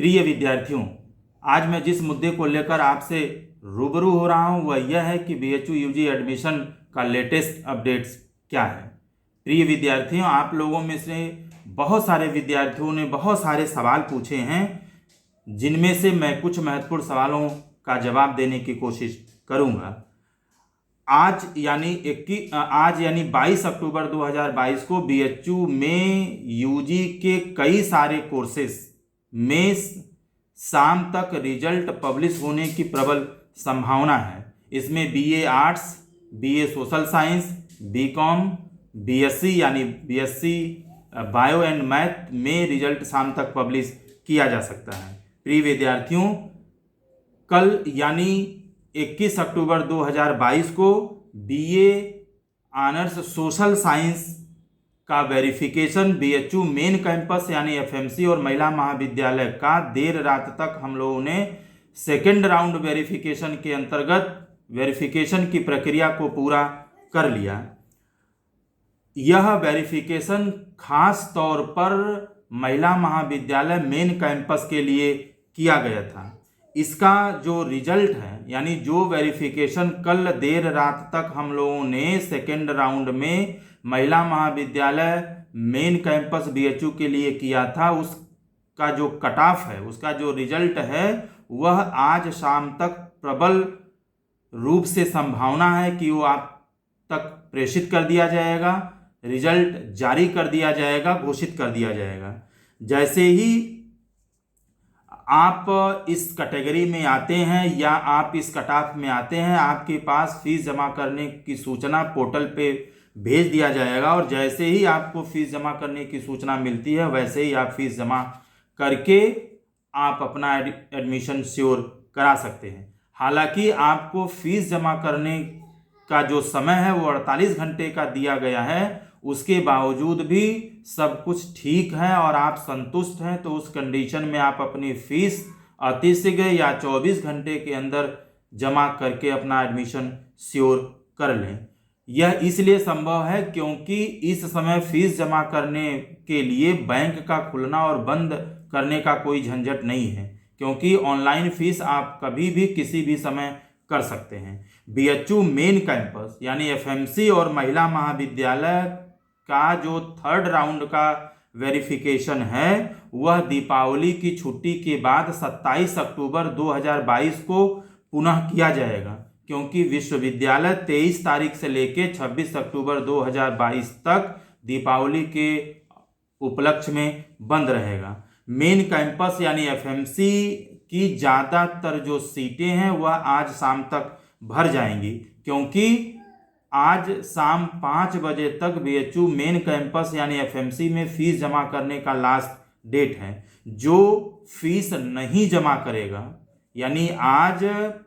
प्रिय विद्यार्थियों, आज मैं जिस मुद्दे को लेकर आपसे रूबरू हो रहा हूं वह यह है कि बीएचयू यूजी एडमिशन का लेटेस्ट अपडेट्स क्या है। प्रिय विद्यार्थियों, आप लोगों में से बहुत सारे विद्यार्थियों ने बहुत सारे सवाल पूछे हैं, जिनमें से मैं कुछ महत्वपूर्ण सवालों का जवाब देने की कोशिश करूंगा। आज यानी 22 अक्टूबर 2022 को बीएचयू में यूजी के कई सारे कोर्सेस में शाम तक रिजल्ट पब्लिश होने की प्रबल संभावना है। इसमें BA arts, BA social science, BCom, BSc यानी बीएससी बायो एंड मैथ में रिजल्ट शाम तक पब्लिश किया जा सकता है। प्रिय विद्यार्थियों, कल यानी 21 अक्टूबर 2022 को बीए ऑनर्स सोशल साइंस का वेरिफिकेशन बीएचयू मेन कैंपस यानी एफएमसी और महिला महाविद्यालय का देर रात तक हम लोगों ने सेकेंड राउंड वेरिफिकेशन के अंतर्गत वेरिफिकेशन की प्रक्रिया को पूरा कर लिया। यह वेरिफिकेशन खास तौर पर महिला महाविद्यालय मेन कैंपस के लिए किया गया था। इसका जो रिजल्ट है यानी जो वेरिफिकेशन कल देर रात तक हम लोगों ने सेकेंड राउंड में महिला महाविद्यालय मेन कैंपस बीएचयू के लिए किया था, उसका जो कट ऑफ है, उसका जो रिजल्ट है वह आज शाम तक प्रबल रूप से संभावना है कि वो आप तक प्रेषित कर दिया जाएगा, रिजल्ट जारी कर दिया जाएगा, घोषित कर दिया जाएगा। जैसे ही आप इस कैटेगरी में आते हैं या आप इस कट ऑफ में आते हैं, आपके पास फीस जमा करने की सूचना पोर्टल पे भेज दिया जाएगा और जैसे ही आपको फीस जमा करने की सूचना मिलती है वैसे ही आप फीस जमा करके आप अपना एडमिशन श्योर करा सकते हैं। हालांकि आपको फीस जमा करने का जो समय है वो 48 घंटे का दिया गया है, उसके बावजूद भी सब कुछ ठीक है और आप संतुष्ट हैं तो उस कंडीशन में आप अपनी फीस अतिशीघ्र या 24 घंटे के अंदर जमा करके अपना एडमिशन श्योर कर लें। यह इसलिए संभव है क्योंकि इस समय फीस जमा करने के लिए बैंक का खुलना और बंद करने का कोई झंझट नहीं है, क्योंकि ऑनलाइन फीस आप कभी भी किसी भी समय कर सकते हैं। बीएचयू मेन कैंपस यानी एफएमसी और महिला महाविद्यालय का जो थर्ड राउंड का वेरिफिकेशन है वह दीपावली की छुट्टी के बाद 27 अक्टूबर 2022 को पुनः किया जाएगा, क्योंकि विश्वविद्यालय 23 तारीख से लेकर 26 अक्टूबर 2022 तक दीपावली के उपलक्ष्य में बंद रहेगा। मेन कैंपस यानी एफएमसी की ज़्यादातर जो सीटें हैं वह आज शाम तक भर जाएंगी, क्योंकि आज शाम 5 बजे तक बीएचयू मेन कैंपस यानी एफएमसी में फीस जमा करने का लास्ट डेट है। जो फीस नहीं जमा करेगा यानी आज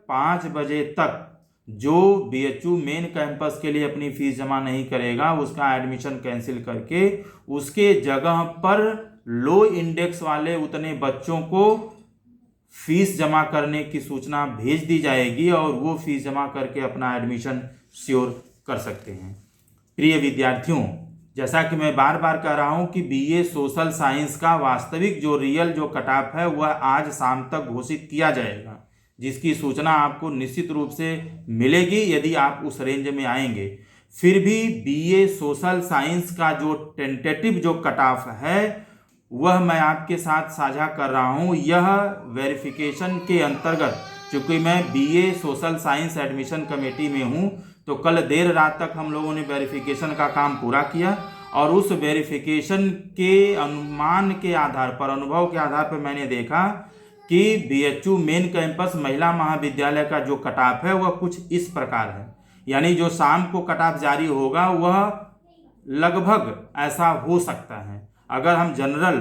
5 बजे तक जो बीएचयू मेन कैंपस के लिए अपनी फीस जमा नहीं करेगा उसका एडमिशन कैंसिल करके उसके जगह पर लो इंडेक्स वाले उतने बच्चों को फीस जमा करने की सूचना भेज दी जाएगी और वो फीस जमा करके अपना एडमिशन श्योर कर सकते हैं। प्रिय विद्यार्थियों, जैसा कि मैं बार बार कह रहा हूं कि बीए सोशल साइंस का वास्तविक जो रियल जो कट ऑफ है वह आज शाम तक घोषित किया जाएगा, जिसकी सूचना आपको निश्चित रूप से मिलेगी यदि आप उस रेंज में आएंगे। फिर भी बीए सोशल साइंस का जो टेंटेटिव जो कट ऑफ है वह मैं आपके साथ साझा कर रहा हूं। यह वेरिफिकेशन के अंतर्गत, चूंकि मैं BA social science admission committee में हूं, तो कल देर रात तक हम लोगों ने वेरिफिकेशन का काम पूरा किया और उस वेरिफिकेशन के अनुमान के आधार पर, अनुभव के आधार पर मैंने देखा कि बीएचयू मेन कैंपस महिला महाविद्यालय का जो कट ऑफ है वह कुछ इस प्रकार है। यानी जो शाम को कट ऑफ जारी होगा वह लगभग ऐसा हो सकता है। अगर हम जनरल,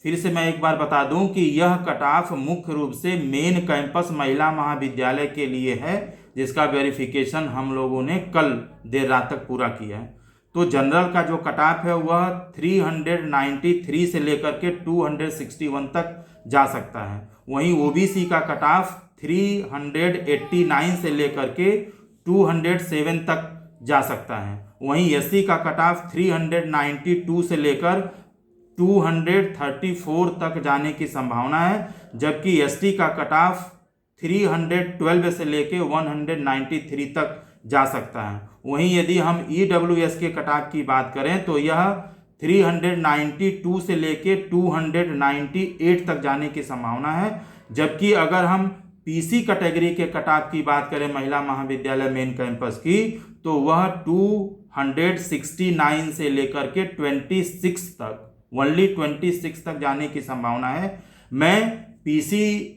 फिर से मैं एक बार बता दूं कि यह कट ऑफ मुख्य रूप से मेन कैंपस महिला महाविद्यालय के लिए है, जिसका वेरिफिकेशन हम लोगों ने कल देर रात तक पूरा किया है। तो जनरल का जो कट ऑफ है वह 393 से लेकर के 261 तक जा सकता है। वहीं ओबीसी का कट ऑफ 389 से लेकर के 207 तक जा सकता है। वहीं एससी का कट ऑफ 392 से लेकर 234 तक जाने की संभावना है, जबकि एसटी का कट ऑफ 312 से लेके 193 तक जा सकता है। वहीं यदि हम ईडब्ल्यूएस के कट ऑफ की बात करें तो यह 392 से लेके 298 तक जाने की संभावना है, जबकि अगर हम पीसी कैटेगरी के कट ऑफ की बात करें महिला महाविद्यालय मेन कैंपस की तो वह 269 से लेकर के 26 तक, ओनली 26 तक जाने की संभावना है। मैं पीसी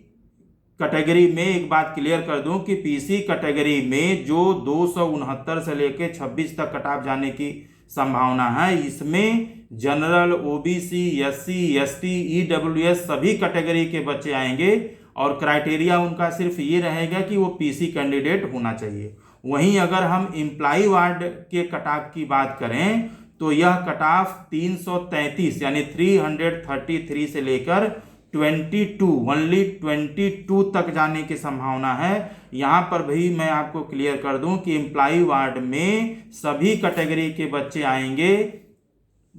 कैटेगरी में एक बात क्लियर कर दूं कि पीसी कैटेगरी में जो 269 से लेकर 26 तक कट ऑफ जाने की संभावना है, इसमें general, OBC, SC, ST, EWS सभी कैटेगरी के बच्चे आएंगे और क्राइटेरिया उनका सिर्फ ये रहेगा कि वो पीसी कैंडिडेट होना चाहिए। वहीं अगर हम एम्प्लॉय वार्ड के कट ऑफ की बात करें तो यह कट ऑफ 333 यानी 333 से लेकर 22, ओनली 22 तक जाने की संभावना है। यहाँ पर भी मैं आपको क्लियर कर दूं कि एम्प्लॉय वार्ड में सभी कैटेगरी के बच्चे आएंगे,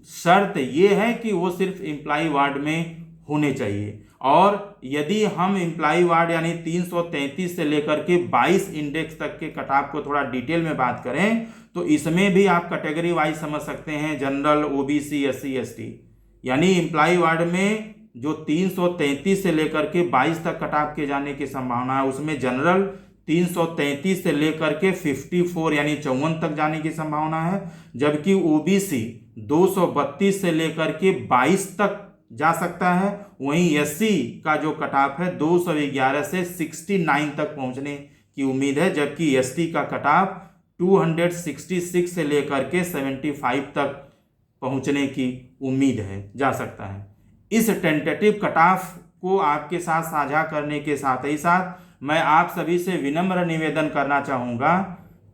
शर्त ये है कि वो सिर्फ एम्प्लॉय वार्ड में होने चाहिए। और यदि हम एम्प्लॉय वार्ड यानी 333 से लेकर के 22 इंडेक्स तक के कट ऑफ को थोड़ा डिटेल में बात करें तो इसमें भी आप कैटेगरी वाइज समझ सकते हैं, जनरल, ओबीसी, एससी, एसटी। यानी एम्प्लॉय वार्ड में जो 333 से लेकर के 22 तक कट ऑफ के जाने की संभावना है, उसमें जनरल 333 से लेकर के 54 यानी 54 तक जाने की संभावना है, जबकि ओबीसी 232 से लेकर के 22 तक जा सकता है। वहीं एससी का जो कट ऑफ है 211 से 69 तक पहुंचने की उम्मीद है, जबकि एसटी का कट ऑफ 266 से लेकर के 75 तक पहुंचने की उम्मीद है, जा सकता है। इस टेंटेटिव कट ऑफ को आपके साथ साझा करने के साथ ही साथ मैं आप सभी से विनम्र निवेदन करना चाहूँगा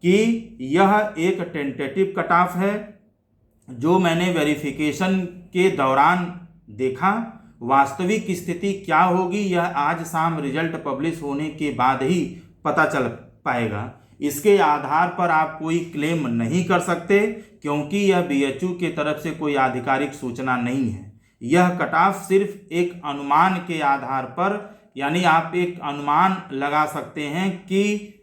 कि यह एक टेंटेटिव कट ऑफ है जो मैंने वेरिफिकेशन के दौरान देखा। वास्तविक स्थिति क्या होगी यह आज शाम रिजल्ट पब्लिश होने के बाद ही पता चल पाएगा। इसके आधार पर आप कोई क्लेम नहीं कर सकते क्योंकि यह बीएचयू की तरफ से कोई आधिकारिक सूचना नहीं है। यह कट ऑफ सिर्फ एक अनुमान के आधार पर, यानी आप एक अनुमान लगा सकते हैं कि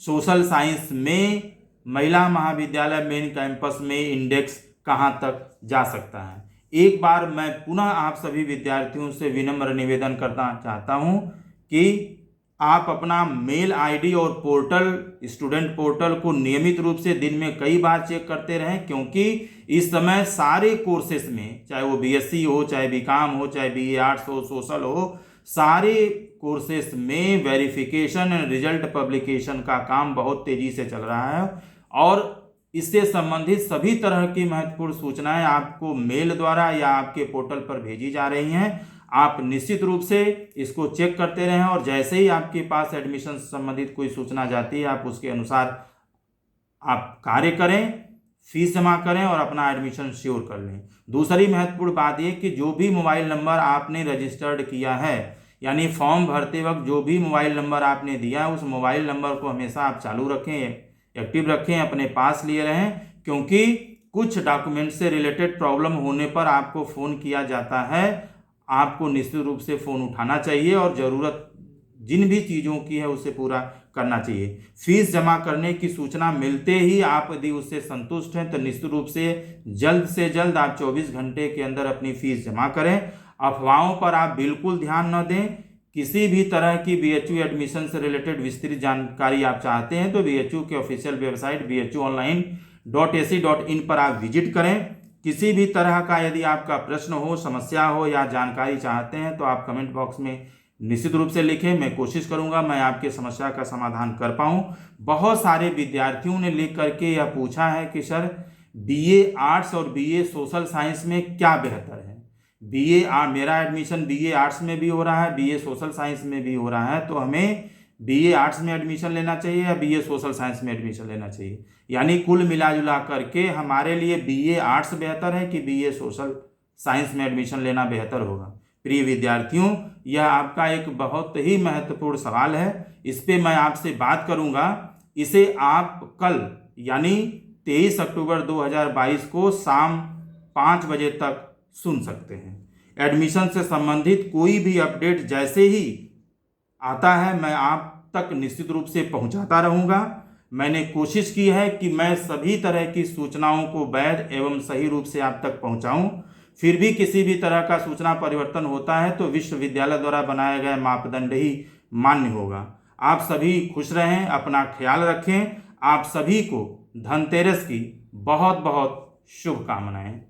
सोशल साइंस में महिला महाविद्यालय मेन कैंपस में इंडेक्स कहां तक जा सकता है। एक बार मैं पुनः आप सभी विद्यार्थियों से विनम्र निवेदन करना चाहता हूं कि आप अपना मेल आईडी और पोर्टल, स्टूडेंट पोर्टल को नियमित रूप से दिन में कई बार चेक करते रहें, क्योंकि इस समय सारे कोर्सेस में, चाहे वो बीएससी हो, चाहे बीकॉम हो, चाहे बीए आर्ट्स हो, सोशल हो, सारे कोर्सेस में वेरिफिकेशन रिजल्ट पब्लिकेशन का काम बहुत तेजी से चल रहा है और इससे संबंधित सभी तरह की महत्वपूर्ण सूचनाएं आपको मेल द्वारा या आपके पोर्टल पर भेजी जा रही हैं। आप निश्चित रूप से इसको चेक करते रहें और जैसे ही आपके पास एडमिशन संबंधित कोई सूचना जाती है आप उसके अनुसार आप कार्य करें, फीस जमा करें और अपना एडमिशन श्योर कर लें। दूसरी महत्वपूर्ण बात यह कि जो भी मोबाइल नंबर आपने रजिस्टर्ड किया है, यानी फॉर्म भरते वक्त जो भी मोबाइल नंबर आपने दिया है उस मोबाइल नंबर को हमेशा आप चालू रखें, एक्टिव रखें, अपने पास लिए रहें, क्योंकि कुछ डॉक्यूमेंट से रिलेटेड प्रॉब्लम होने पर आपको फ़ोन किया जाता है। आपको निश्चित रूप से फ़ोन उठाना चाहिए और ज़रूरत जिन भी चीज़ों की है उसे पूरा करना चाहिए। फीस जमा करने की सूचना मिलते ही आप यदि उससे संतुष्ट हैं तो निश्चित रूप से जल्द आप 24 घंटे के अंदर अपनी फीस जमा करें। अफवाहों पर आप बिल्कुल ध्यान न दें। किसी भी तरह की बीएचयू एडमिशन से रिलेटेड विस्तृत जानकारी आप चाहते हैं तो बीएचयू के ऑफिशियल वेबसाइट bhuonline.ac.in पर आप विजिट करें। किसी भी तरह का यदि आपका प्रश्न हो, समस्या हो या जानकारी चाहते हैं तो आप कमेंट बॉक्स में निश्चित रूप से लिखें। मैं कोशिश करूंगा मैं आपके समस्या का समाधान कर पाऊं। बहुत सारे विद्यार्थियों ने लिख करके यह पूछा है कि सर बीए आर्ट्स और बीए सोशल साइंस में क्या बेहतर है। मेरा एडमिशन बीए आर्ट्स में भी हो रहा है, बीए सोशल साइंस में भी हो रहा है, तो हमें बीए आर्ट्स में एडमिशन लेना चाहिए या बीए सोशल साइंस में एडमिशन लेना चाहिए। यानी कुल मिला जुला करके हमारे लिए बीए आर्ट्स बेहतर है कि बीए सोशल साइंस में एडमिशन लेना बेहतर होगा। प्रिय विद्यार्थियों, यह आपका एक बहुत ही महत्वपूर्ण सवाल है। इस पर मैं आपसे बात करूंगा। इसे आप कल यानी 23 अक्टूबर 2022 को शाम 5 बजे तक सुन सकते हैं। एडमिशन से संबंधित कोई भी अपडेट जैसे ही आता है मैं आप तक निश्चित रूप से पहुंचाता रहूंगा। मैंने कोशिश की है कि मैं सभी तरह की सूचनाओं को वैध एवं सही रूप से आप तक पहुंचाऊं। फिर भी किसी भी तरह का सूचना परिवर्तन होता है तो विश्वविद्यालय द्वारा बनाए गए मापदंड ही मान्य होगा। आप सभी खुश रहें, अपना ख्याल रखें। आप सभी को धनतेरस की बहुत बहुत शुभकामनाएं।